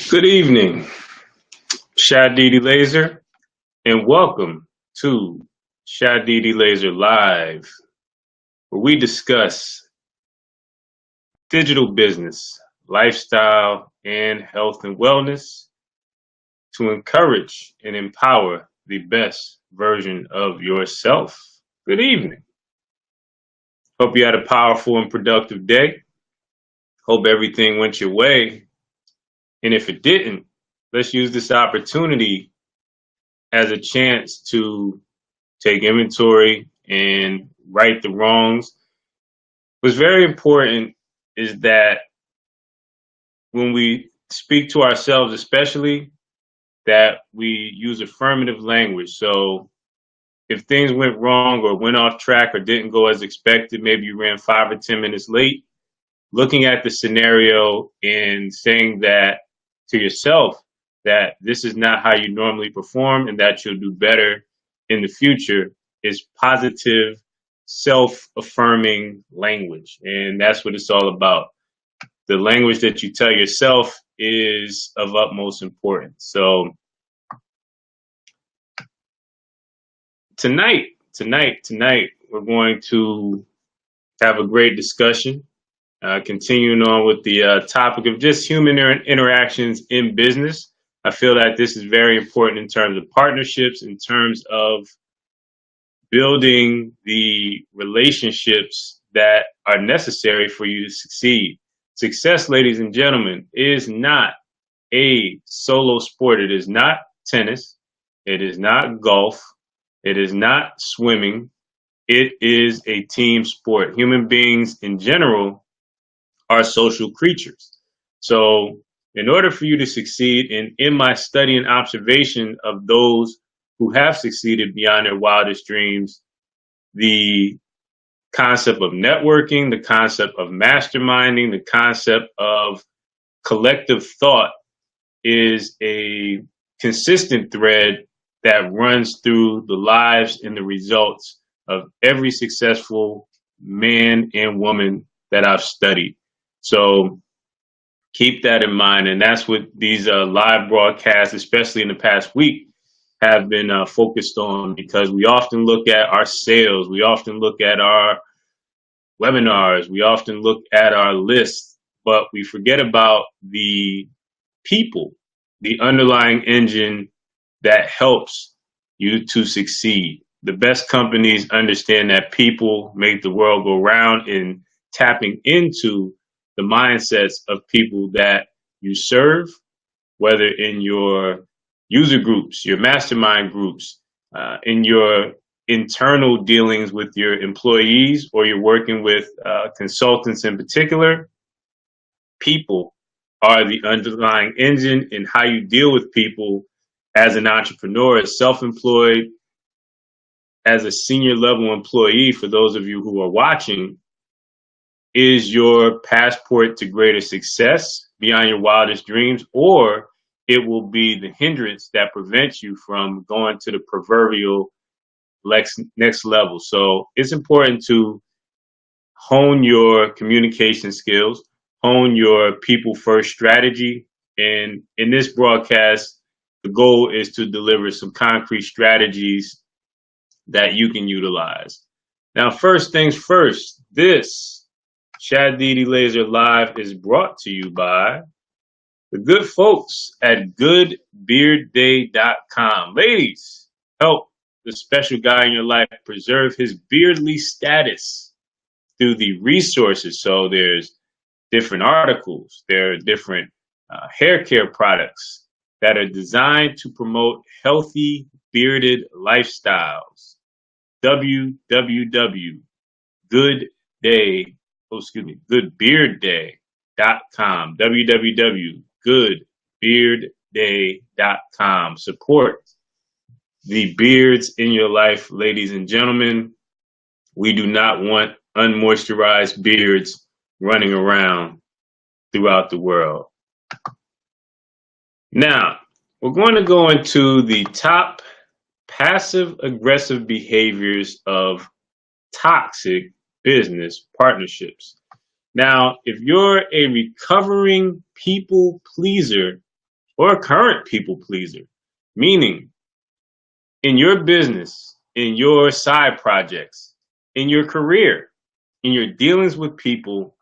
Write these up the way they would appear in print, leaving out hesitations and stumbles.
Good evening, Eleazer, and welcome to Eleazer Live, where we discuss digital business, lifestyle, and health and wellness to encourage and empower the best version of yourself. Good evening. Hope you had a powerful and productive day. Hope everything went your way. And if it didn't, let's use this opportunity as a chance to take inventory and right the wrongs. What's very important is that when we speak to ourselves, especially, that we use affirmative language. So if things went wrong or went off track or didn't go as expected, maybe you ran 5 or 10 minutes late, looking at the scenario and saying that to yourself that this is not how you normally perform and that you'll do better in the future is positive, self-affirming language. And that's what it's all about. The language that you tell yourself is of utmost importance. So tonight, we're going to have a great discussion. Continuing on with the topic of just human interactions in business. I feel that this is very important in terms of partnerships, in terms of building the relationships that are necessary for you to succeed. Success, ladies and gentlemen, is not a solo sport. It is not tennis. It is not golf. It is not swimming. It is a team sport. Human beings in general are social creatures. So in order for you to succeed, and in my study and observation of those who have succeeded beyond their wildest dreams, the concept of networking, the concept of masterminding, the concept of collective thought is a consistent thread that runs through the lives and the results of every successful man and woman that I've studied. So keep that in mind. And that's what these live broadcasts, especially in the past week, have been focused on, because we often look at our sales, we often look at our webinars, we often look at our lists, but we forget about the people, the underlying engine that helps you to succeed. The best companies understand that people make the world go round, and tapping into the mindsets of people that you serve, whether in your user groups, your mastermind groups, in your internal dealings with your employees, or you're working with consultants in particular. People are the underlying engine, and how you deal with people as an entrepreneur, as self-employed, as a senior level employee, for those of you who are watching, is your passport to greater success beyond your wildest dreams, or it will be the hindrance that prevents you from going to the proverbial next level. So it's important to hone your communication skills, hone your people first strategy. And in this broadcast, the goal is to deliver some concrete strategies that you can utilize. Now, first things first, this Shad Laser Live is brought to you by the good folks at goodbeardday.com. Ladies, help the special guy in your life preserve his beardly status through the resources. So there's different articles, there are different hair care products that are designed to promote healthy bearded lifestyles. Goodbeardday.com. www.goodbeardday.com. Support the beards in your life, ladies and gentlemen. We do not want unmoisturized beards running around throughout the world. Now, we're going to go into the top passive aggressive behaviors of toxic business partnerships. Now, if you're a recovering people pleaser, or a current people pleaser, meaning in your business, in your side projects, in your career, in your dealings with people,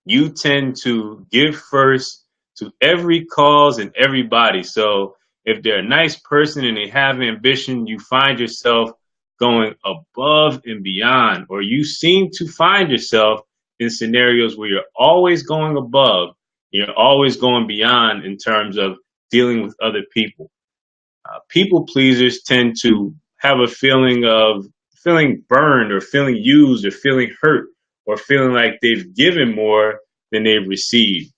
you tend to give first to every cause and everybody. So if they're a nice person and they have ambition, you find yourself going above and beyond, or you seem to find yourself in scenarios where you're always going above, you're always going beyond in terms of dealing with other people. People pleasers tend to have a feeling of feeling burned or feeling used or feeling hurt or feeling like they've given more than they've received.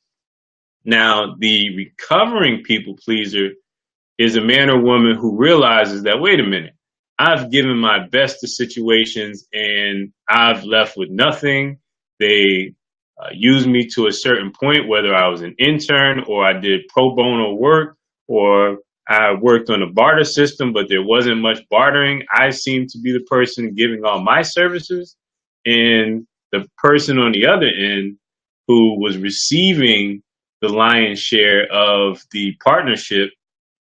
Now, the recovering people pleaser is a man or woman who realizes that, wait a minute, I've given my best to situations and I've left with nothing. They used me to a certain point, whether I was an intern or I did pro bono work or I worked on a barter system, but there wasn't much bartering. I seemed to be the person giving all my services. And the person on the other end who was receiving the lion's share of the partnership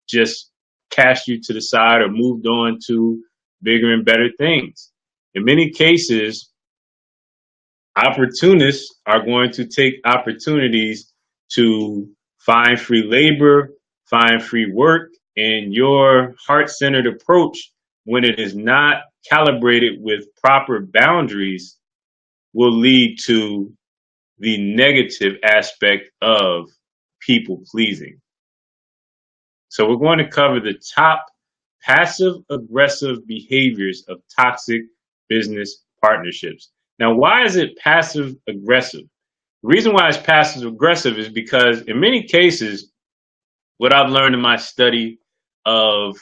just cast you to the side or moved on to bigger and better things. In many cases, opportunists are going to take opportunities to find free labor, find free work, and your heart centered approach, when it is not calibrated with proper boundaries, will lead to the negative aspect of people pleasing. So we're going to cover the top passive aggressive behaviors of toxic business partnerships. Now, why is it passive aggressive? The reason why it's passive aggressive is because in many cases, what I've learned in my study of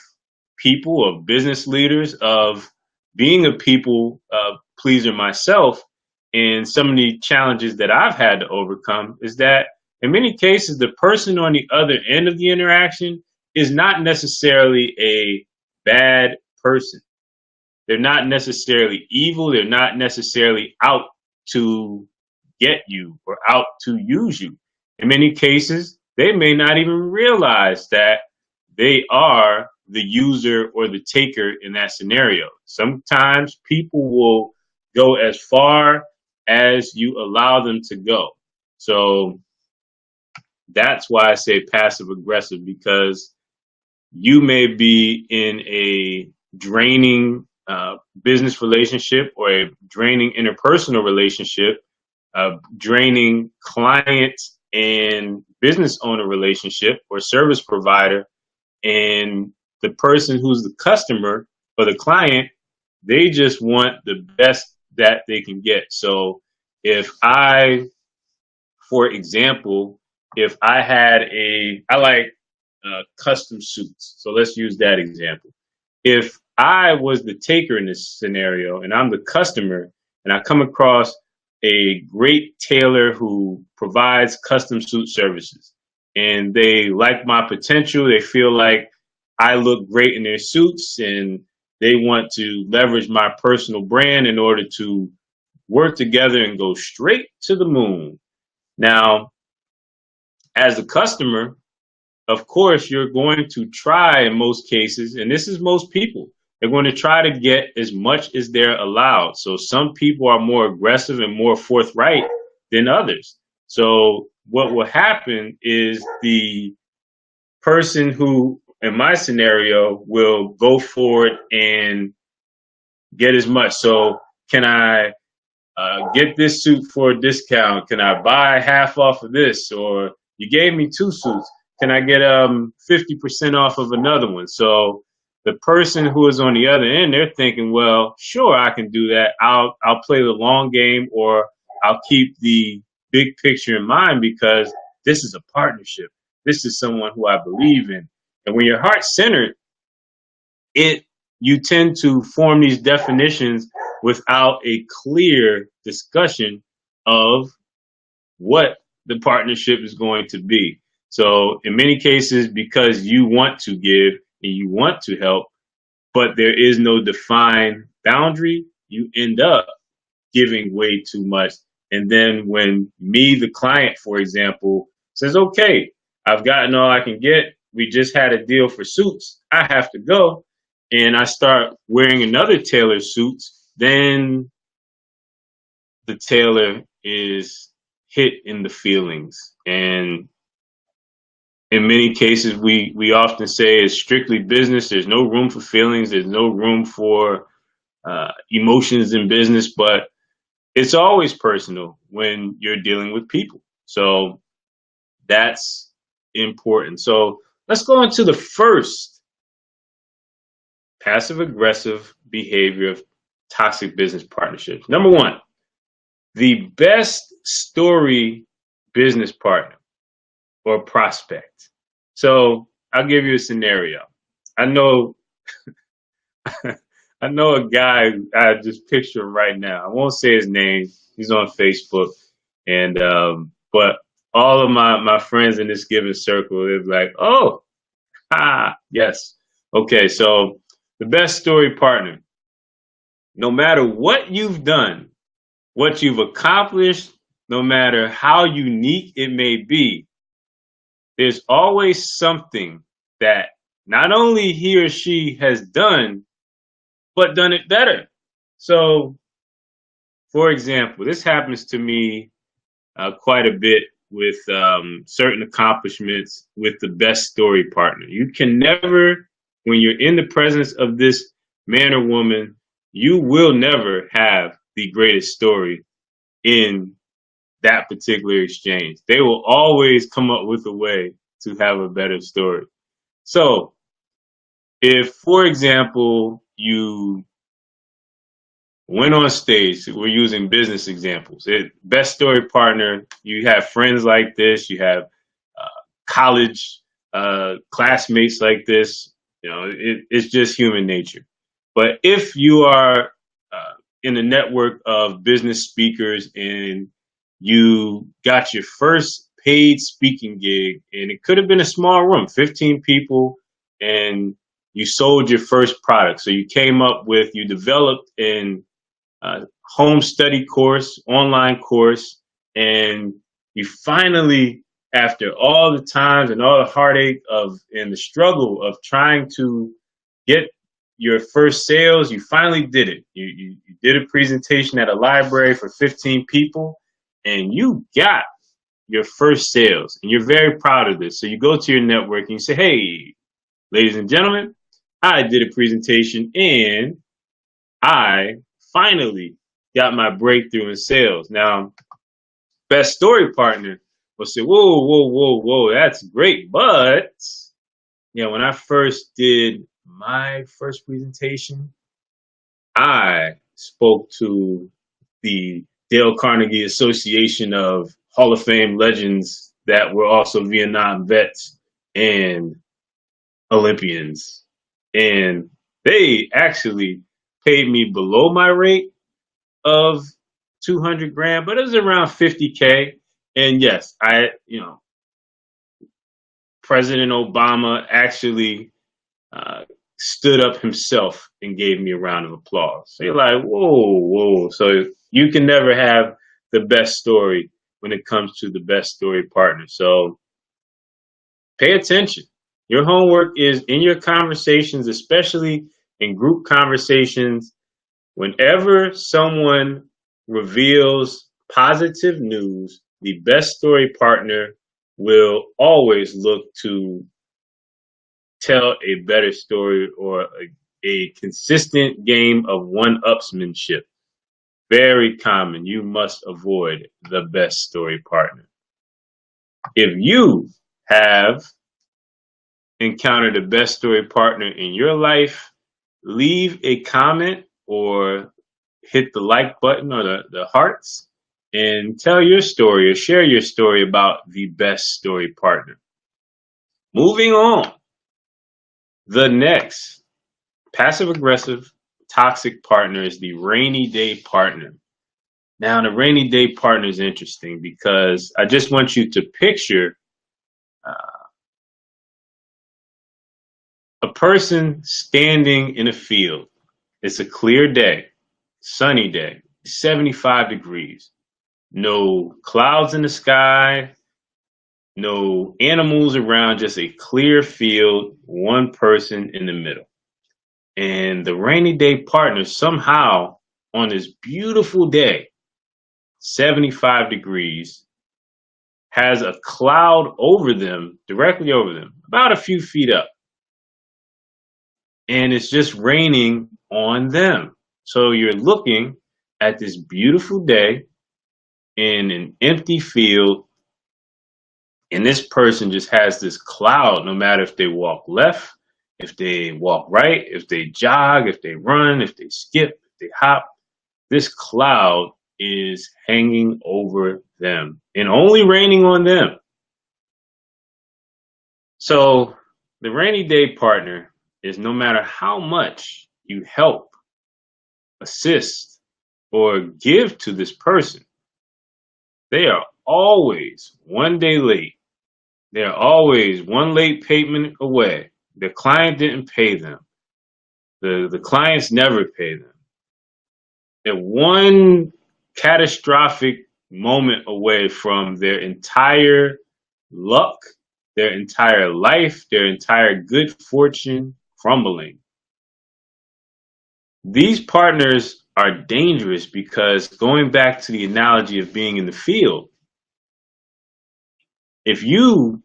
people, of business leaders, of being a people pleaser myself, and some of the challenges that I've had to overcome is that in many cases, the person on the other end of the interaction is not necessarily a bad person. They're not necessarily evil. They're not necessarily out to get you or out to use you. In many cases, they may not even realize that they are the user or the taker in that scenario. Sometimes people will go as far as you allow them to go. So that's why I say passive aggressive, because you may be in a draining business relationship or a draining interpersonal relationship, draining client and business owner relationship or service provider, and the person who's the customer or the client, they just want the best that they can get. So if I, for example, if I had I like custom suits. So let's use that example. If I was the taker in this scenario and I'm the customer and I come across a great tailor who provides custom suit services and they like my potential, they feel like I look great in their suits and they want to leverage my personal brand in order to work together and go straight to the moon. Now, as a customer, of course, you're going to try in most cases, and this is most people, they're going to try to get as much as they're allowed. So some people are more aggressive and more forthright than others. So what will happen is the person who, in my scenario, will go for it and get as much. So can I get this suit for a discount? Can I buy half off of this? Or you gave me two suits. Can I get 50% off of another one? So the person who is on the other end, they're thinking, well, sure, I can do that. I'll play the long game, or I'll keep the big picture in mind because this is a partnership. This is someone who I believe in. And when you're heart centered, you tend to form these definitions without a clear discussion of what the partnership is going to be. So in many cases, because you want to give and you want to help, but there is no defined boundary, you end up giving way too much. And then when me, the client, for example, says, okay, I've gotten all I can get. We just had a deal for suits. I have to go. And I start wearing another tailor's suits. Then the tailor is hit in the feelings. And in many cases, we often say it's strictly business. There's no room for feelings. There's no room for emotions in business, but it's always personal when you're dealing with people. So that's important. So let's go into the first passive aggressive behavior of toxic business partnerships. Number one, the best story business partner or prospect. So I'll give you a scenario. I know I know a guy. I just picture him right now. I won't say his name. He's on Facebook, and but all of my friends in this given circle is like, oh, yes, okay. So the best story partner, no matter what you've done, what you've accomplished, no matter how unique it may be, there's always something that not only he or she has done, but done it better. So, for example, this happens to me quite a bit with certain accomplishments with the best story partner. You can never, when you're in the presence of this man or woman, you will never have the greatest story in that particular exchange. They will always come up with a way to have a better story. So, if, for example, you went on stage, we're using business examples. Best story partner, you have friends like this, you have college classmates like this. You know, it's just human nature. But if you are in a network of business speakers and you got your first paid speaking gig, and it could have been a small room, 15 people, and you sold your first product. So you developed an home study course, online course, and you finally, after all the times and all the heartache of and the struggle of trying to get your first sales, you finally did it. You did a presentation at a library for 15 people, and you got your first sales, and you're very proud of this. So you go to your network and you say, "Hey, ladies and gentlemen, I did a presentation and I finally got my breakthrough in sales." Now, best story partner will say, "Whoa, whoa, whoa, whoa, that's great. But, when I first did my first presentation, I spoke to the Dale Carnegie Association of Hall of Fame legends that were also Vietnam vets and Olympians. And they actually paid me below my rate of 200 grand, but it was around 50K. And yes, President Obama actually stood up himself and gave me a round of applause. So you're like, whoa, whoa. So you can never have the best story when it comes to the best story partner. So pay attention. Your homework is in your conversations, especially in group conversations. Whenever someone reveals positive news, the best story partner will always look to tell a better story or a consistent game of one-upsmanship. Very common. You must avoid the best story partner. If you have encountered a best story partner in your life, leave a comment or hit the like button or the hearts and tell your story or share your story about the best story partner. Moving on. The next passive aggressive toxic partner is the rainy day partner. Now, the rainy day partner is interesting because I just want you to picture a person standing in a field. It's a clear day, sunny day, 75 degrees, no clouds in the sky, no animals around, just a clear field, one person in the middle. And the rainy day partner somehow on this beautiful day, 75 degrees, has a cloud over them, directly over them, about a few feet up. And it's just raining on them. So you're looking at this beautiful day in an empty field, and this person just has this cloud no matter if they walk left, if they walk right, if they jog, if they run, if they skip, if they hop. This cloud is hanging over them and only raining on them. So the rainy day partner is no matter how much you help, assist, or give to this person, they are always one day late. They are always one late payment away. The client didn't pay them. The clients never pay them. They're one catastrophic moment away from their entire luck, their entire life, their entire good fortune crumbling. These partners are dangerous because, going back to the analogy of being in the field, if you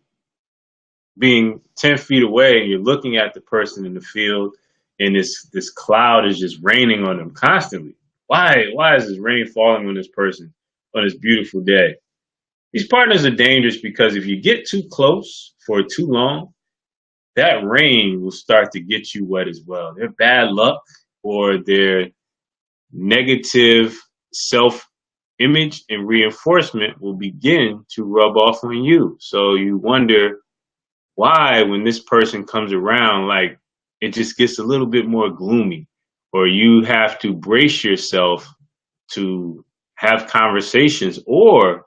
being 10 feet away and you're looking at the person in the field and this cloud is just raining on them constantly, why is this rain falling on this person on this beautiful day? These partners are dangerous because if you get too close for too long, that rain will start to get you wet as well. Their bad luck or their negative self image and reinforcement will begin to rub off on you. So you wonder why, when this person comes around, like, it just gets a little bit more gloomy, or you have to brace yourself to have conversations, or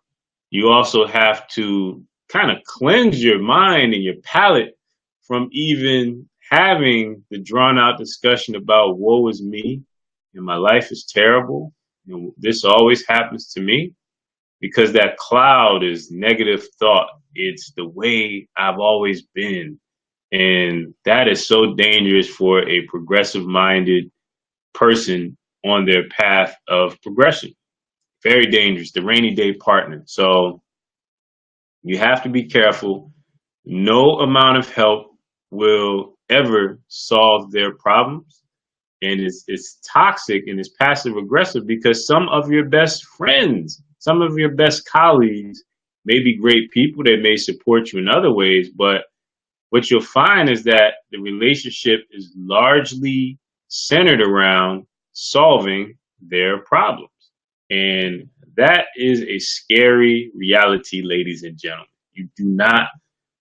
you also have to kind of cleanse your mind and your palate from even having the drawn out discussion about woe is me and my life is terrible and this always happens to me, because that cloud is negative thought. It's the way I've always been. And that is so dangerous for a progressive minded person on their path of progression. Very dangerous, the rainy day partner. So you have to be careful. No amount of help will ever solve their problems. And it's toxic and it's passive aggressive because some of your best friends, some of your best colleagues may be great people. They may support you in other ways, but what you'll find is that the relationship is largely centered around solving their problems. And that is a scary reality, ladies and gentlemen. You do not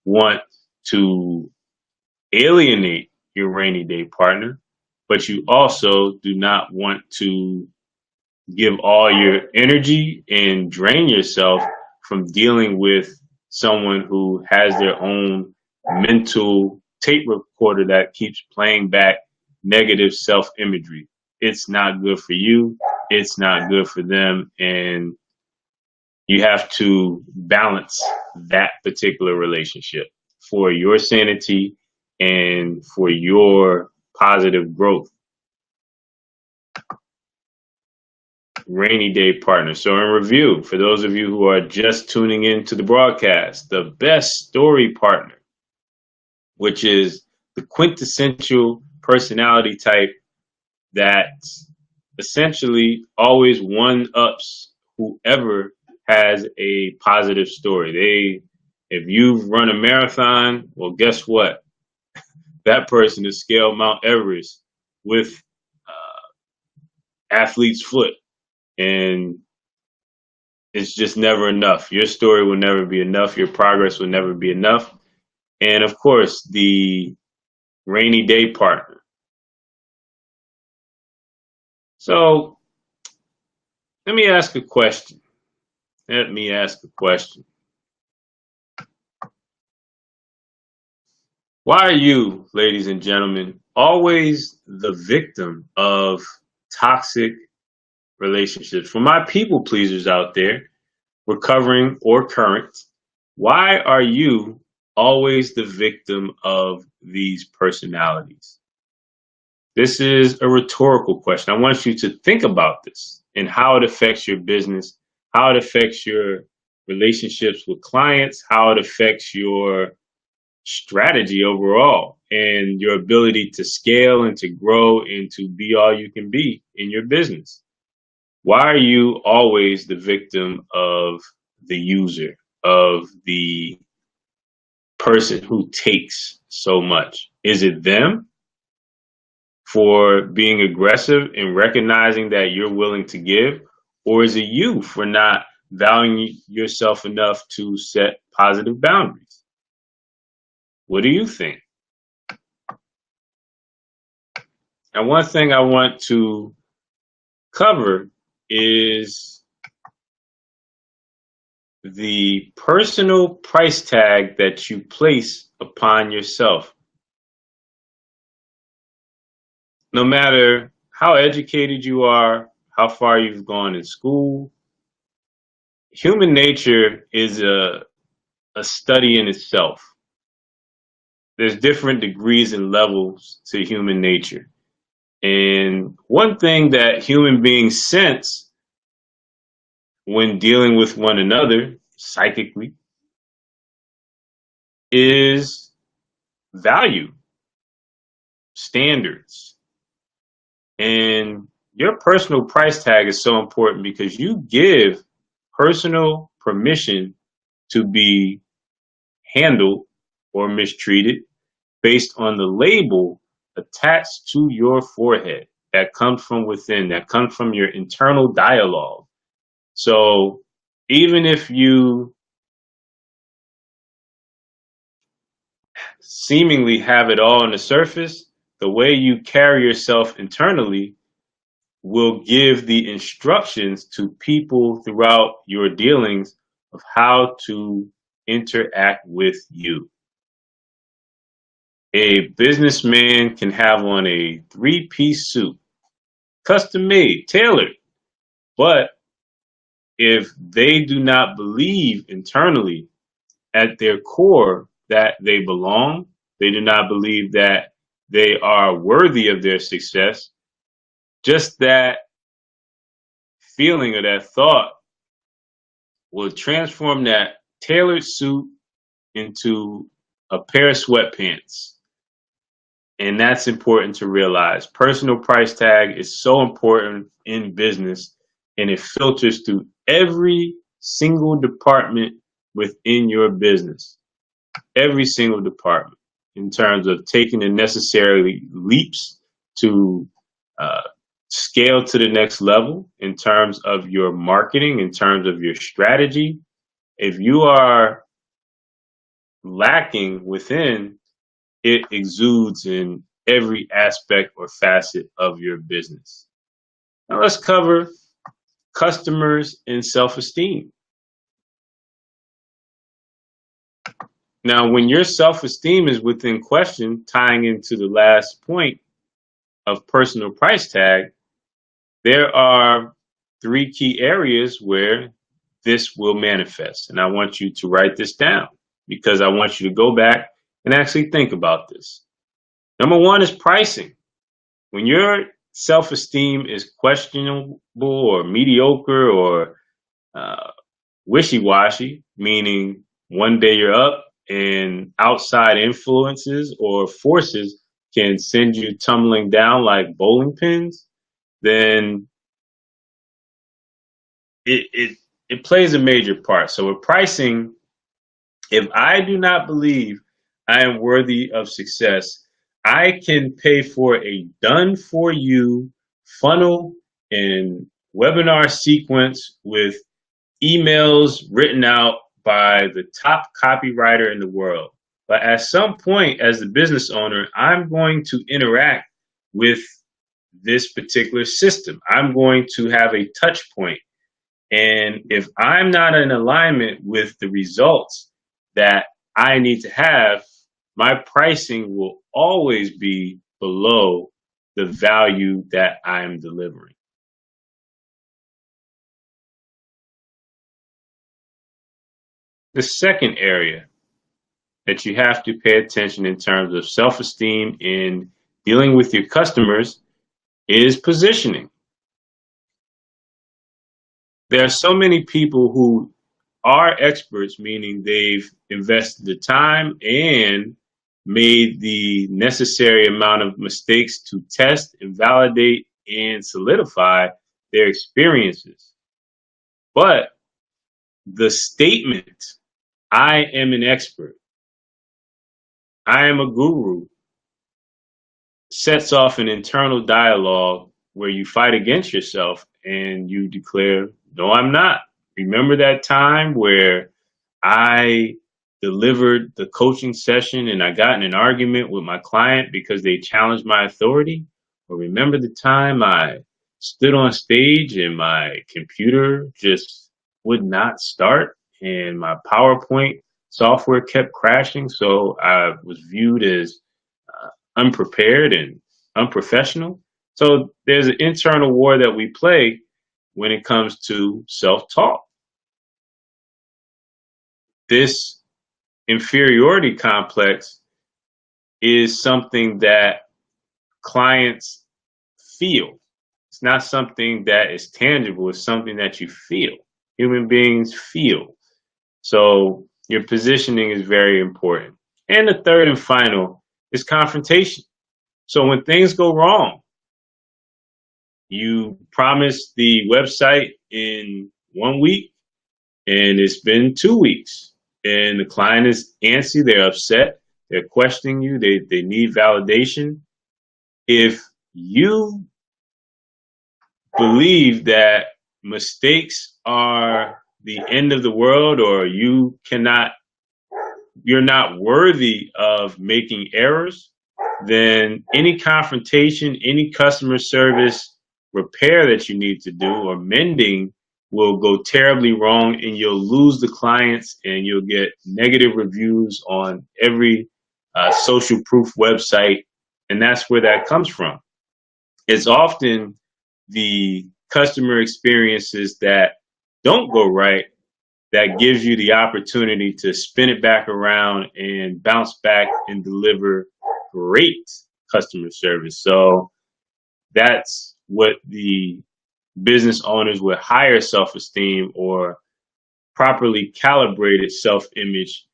want to alienate your rainy day partner, but you also do not want to give all your energy and drain yourself from dealing with someone who has their own mental tape recorder that keeps playing back negative self imagery. It's not good for you. It's not good for them. And you have to balance that particular relationship for your sanity and for your positive growth. Rainy day partner. So in review, for those of you who are just tuning into the broadcast, the best story partner, which is the quintessential personality type that essentially always one-ups whoever has a positive story. If you've run a marathon, well, guess what? That person has scaled Mount Everest with athlete's foot. And it's just never enough. Your story will never be enough. Your progress will never be enough. And of course, the rainy day partner. So let me ask a question. Let me ask a question. Why are you, ladies and gentlemen, always the victim of toxic relationships? For my people pleasers out there, recovering or current, Why are you always the victim of these personalities? This is a rhetorical question. I want you to think about this and how it affects your business, how it affects your relationships with clients, how it affects your strategy overall, and your ability to scale and to grow and to be all you can be in your business. Why are you always the victim of the user, of the person who takes so much? Is it them for being aggressive and recognizing that you're willing to give? Or is it you for not valuing yourself enough to set positive boundaries? What do you think? And one thing I want to cover is the personal price tag that you place upon yourself. No matter how educated you are, how far you've gone in school, human nature is a study in itself. There's different degrees and levels to human nature. And one thing that human beings sense when dealing with one another psychically is value, standards. And your personal price tag is so important because you give personal permission to be handled or mistreated based on the label attached to your forehead that comes from within, that comes from your internal dialogue. So even if you seemingly have it all on the surface, the way you carry yourself internally will give the instructions to people throughout your dealings of how to interact with you. A businessman can have on a three-piece suit, custom made, tailored, but if they do not believe internally at their core that they belong, they do not believe that they are worthy of their success, just that feeling or that thought will transform that tailored suit into a pair of sweatpants. And that's important to realize. Personal price tag is so important in business, and it filters through every single department within your business. Every single department, in terms of taking the necessary leaps to uh, scale to the next level, in terms of your marketing, in terms of your strategy. If you are lacking within, it exudes in every aspect or facet of your business. Now let's cover customers and self-esteem. Now, when your self-esteem is within question, tying into the last point of personal price tag, there are three key areas where this will manifest. And I want you to write this down because I want you to go back and actually think about this. Number one is pricing. When your self-esteem is questionable or mediocre or uh, wishy-washy, meaning one day you're up and outside influences or forces can send you tumbling down like bowling pins, then it plays a major part. So with pricing, if I do not believe I am worthy of success, I can pay for a done for you funnel and webinar sequence with emails written out by the top copywriter in the world. But at some point, as the business owner, I'm going to interact with this particular system. I'm going to have a touch point. And if I'm not in alignment with the results that I need to have, my pricing will always be below the value that I'm delivering. The second area that you have to pay attention in terms of self-esteem in dealing with your customers is positioning. There are so many people who are experts, meaning they've invested the time and made the necessary amount of mistakes to test and validate and solidify their experiences. But the statement, I am an expert, I am a guru, sets off an internal dialogue where you fight against yourself and you declare, no, I'm not. Remember that time where I delivered the coaching session and I got in an argument with my client because they challenged my authority? Or remember the time I stood on stage and my computer just would not start and my PowerPoint software kept crashing, so I was viewed as unprepared and unprofessional? So there's an internal war that we play when it comes to self-talk. This inferiority complex is something that clients feel. It's not something that is tangible, it's something that you feel. Human beings feel. So your positioning is very important. And the third and final is confrontation. So when things go wrong, you promised the website in 1 week and it's been 2 weeks and the client is antsy, they're upset, they're questioning you, they need validation. If you believe that mistakes are the end of the world, or you're not worthy of making errors, then any confrontation, any customer service repair that you need to do or mending will go terribly wrong, and you'll lose the clients and you'll get negative reviews on every social proof website. And that's where that comes from. It's often the customer experiences that don't go right that gives you the opportunity to spin it back around and bounce back and deliver great customer service. So that's what the business owners with higher self-esteem or properly calibrated self-image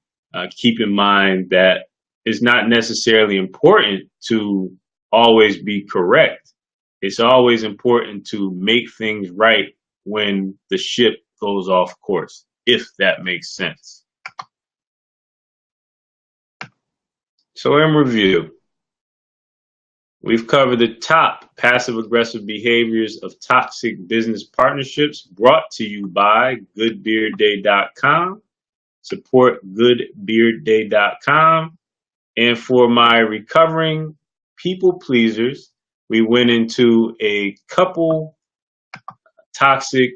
keep in mind, that it's not necessarily important to always be correct. It's always important to make things right when the ship goes off course, if that makes sense. So in review, we've covered the top passive-aggressive behaviors of toxic business partnerships, brought to you by goodbeardday.com. Support goodbeardday.com. And for my recovering people pleasers, we went into a couple toxic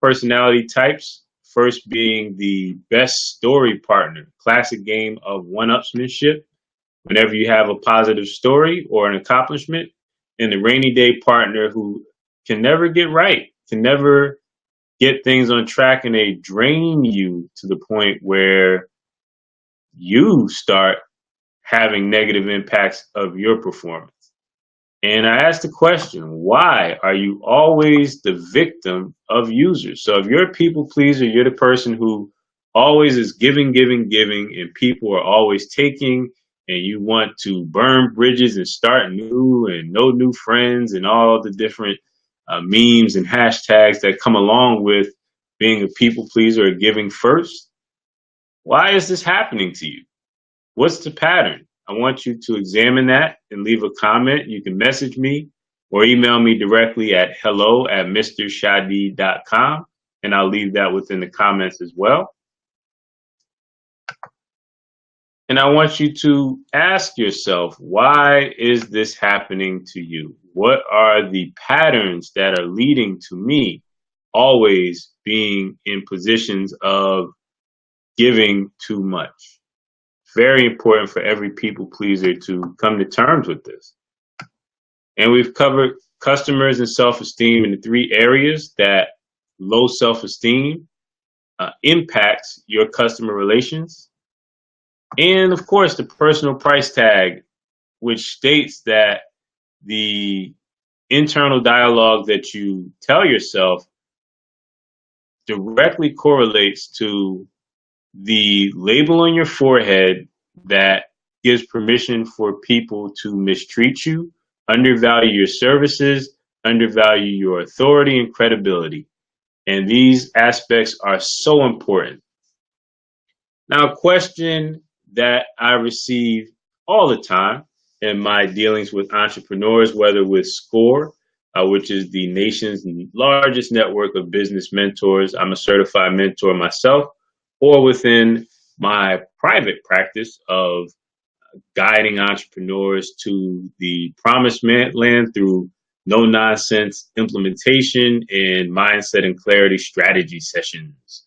personality types. First being the best story partner, classic game of one-upsmanship. Whenever you have a positive story or an accomplishment, and the rainy day partner who can never get right, can never get things on track, and they drain you to the point where you start having negative impacts of your performance. And I asked the question, why are you always the victim of users? So if you're a people pleaser, you're the person who always is giving, and people are always taking, and you want to burn bridges and start new and no new friends and all the different memes and hashtags that come along with being a people pleaser or giving first. Why is this happening to you? What's the pattern? I want you to examine that and leave a comment. You can message me or email me directly at hello@mrshadi.com, and I'll leave that within the comments as well. And I want you to ask yourself, why is this happening to you? What are the patterns that are leading to me always being in positions of giving too much? Very important for every people pleaser to come to terms with this. And we've covered customers and self-esteem in the three areas: that low self-esteem, impacts your customer relations. And of course, the personal price tag, which states that the internal dialogue that you tell yourself directly correlates to the label on your forehead that gives permission for people to mistreat you, undervalue your services, undervalue your authority and credibility. And these aspects are so important. Now, a question that I receive all the time in my dealings with entrepreneurs, whether with SCORE, which is the nation's largest network of business mentors. I'm a certified mentor myself, or within my private practice of guiding entrepreneurs to the promised land through no nonsense implementation and mindset and clarity strategy sessions.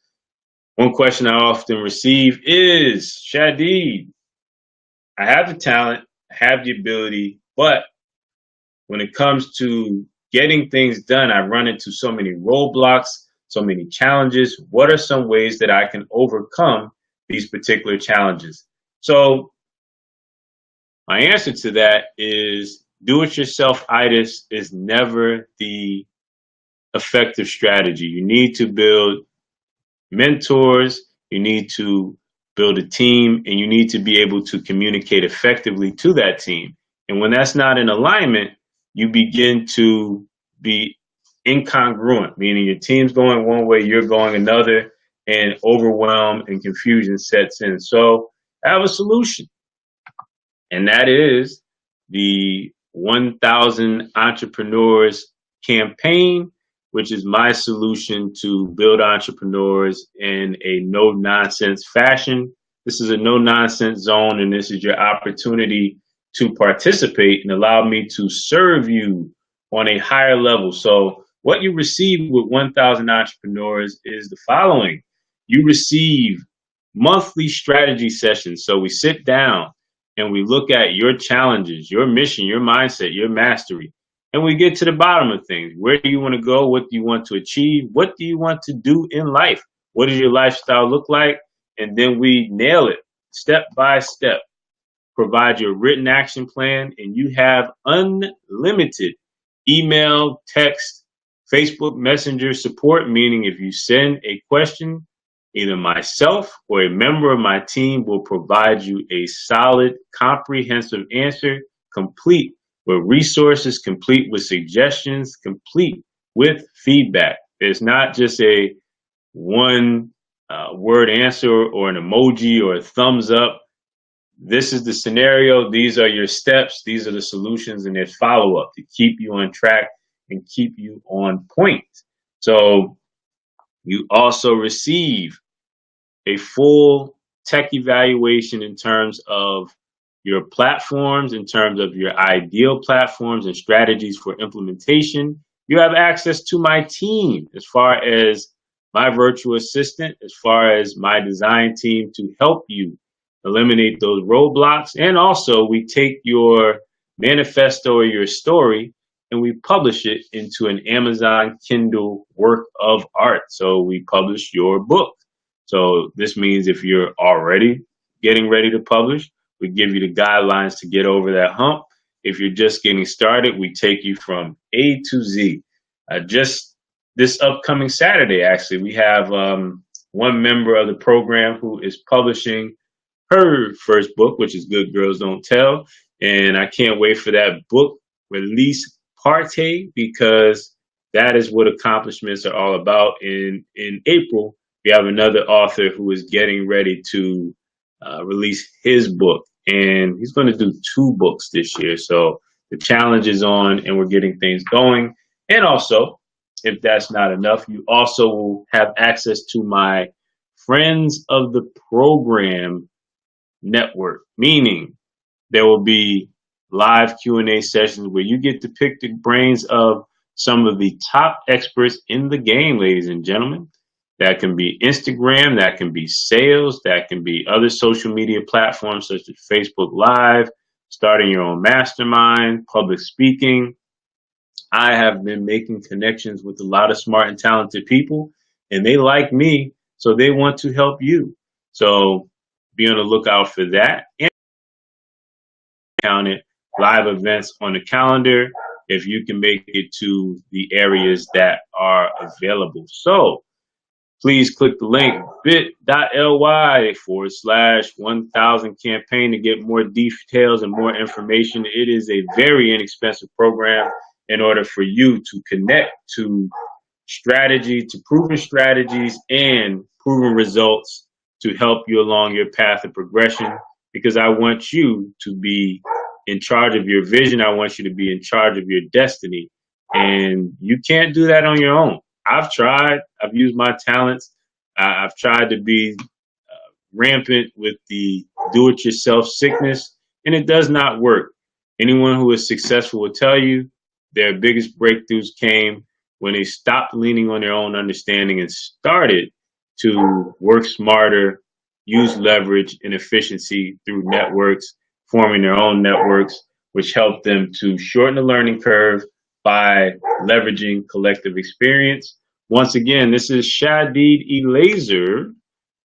One question I often receive is, Shadid, I have the talent, I have the ability, but when it comes to getting things done, I run into so many roadblocks, so many challenges. What are some ways that I can overcome these particular challenges? So my answer to that is do-it-yourself-itis is never the effective strategy. You need to build mentors, you need to build a team, and you need to be able to communicate effectively to that team. And when that's not in alignment, you begin to be incongruent, meaning your team's going one way, you're going another, and overwhelm and confusion sets in. So I have a solution, and that is the 1,000 Entrepreneurs campaign, which is my solution to build entrepreneurs in a no-nonsense fashion. This is a no-nonsense zone, and this is your opportunity to participate and allow me to serve you on a higher level. So what you receive with 1,000 Entrepreneurs is the following. You receive monthly strategy sessions. So we sit down and we look at your challenges, your mission, your mindset, your mastery. And we get to the bottom of things. Where do you want to go? What do you want to achieve? What do you want to do in life? What does your lifestyle look like? And then we nail it step by step, provide your written action plan, and you have unlimited email, text, Facebook Messenger support, meaning if you send a question, either myself or a member of my team will provide you a solid, comprehensive answer, complete with resources, complete with suggestions, complete with feedback. It's not just a one word answer or an emoji or a thumbs up. This is the scenario. These are your steps. These are the solutions, and there's follow up to keep you on track and keep you on point. So you also receive a full tech evaluation in terms of your platforms, in terms of your ideal platforms and strategies for implementation. You have access to my team as far as my virtual assistant, as far as my design team to help you eliminate those roadblocks. And also we take your manifesto or your story and we publish it into an Amazon Kindle work of art. So we publish your book. So this means if you're already getting ready to publish, we give you the guidelines to get over that hump. If you're just getting started, we take you from A to Z. Just this upcoming Saturday, actually, we have one member of the program who is publishing her first book, which is Good Girls Don't Tell. And I can't wait for that book release party because that is what accomplishments are all about. In April, we have another author who is getting ready to release his book, and he's going to do 2 books this year. So the challenge is on, and we're getting things going. And also, if that's not enough, you also will have access to my Friends of the Program network, meaning there will be live Q&A sessions where you get to pick the brains of some of the top experts in the game, ladies and gentlemen. That can be Instagram, that can be sales, that can be other social media platforms such as Facebook Live, starting your own mastermind, public speaking. I have been making connections with a lot of smart and talented people, and they like me. So they want to help you. So be on the lookout for that. And counted live events on the calendar if you can make it to the areas that are available. So please click the link bit.ly/1000 campaign to get more details and more information. It is a very inexpensive program in order for you to connect to proven strategies and proven results to help you along your path of progression, because I want you to be in charge of your vision. I want you to be in charge of your destiny. And you can't do that on your own. I've tried, I've used my talents. I've tried to be rampant with the do it yourself sickness, and it does not work. Anyone who is successful will tell you their biggest breakthroughs came when they stopped leaning on their own understanding and started to work smarter, use leverage and efficiency through networks, forming their own networks, which helped them to shorten the learning curve by leveraging collective experience. Once again, this is Shadid Eleazer,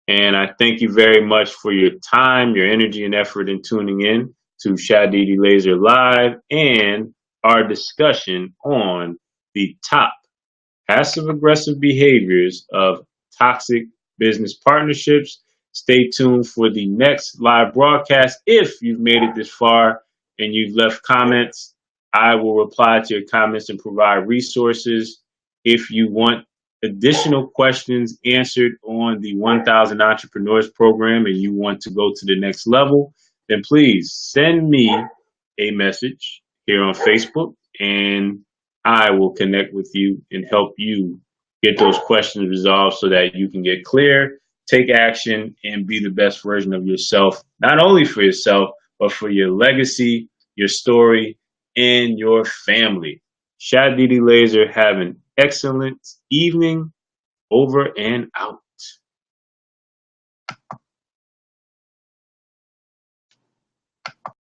and I thank you very much for your time, your energy, and effort in tuning in to Shadidi Laser Live and our discussion on the top passive aggressive behaviors of toxic business partnerships. Stay tuned for the next live broadcast. If you've made it this far and you've left comments, I will reply to your comments and provide resources. If you want additional questions answered on the 1000 Entrepreneurs Program and you want to go to the next level, then please send me a message here on Facebook, and I will connect with you and help you get those questions resolved so that you can get clear, take action, and be the best version of yourself, not only for yourself, but for your legacy, your story, and your family. Shad Didi Laser, have an excellent evening. Over and out.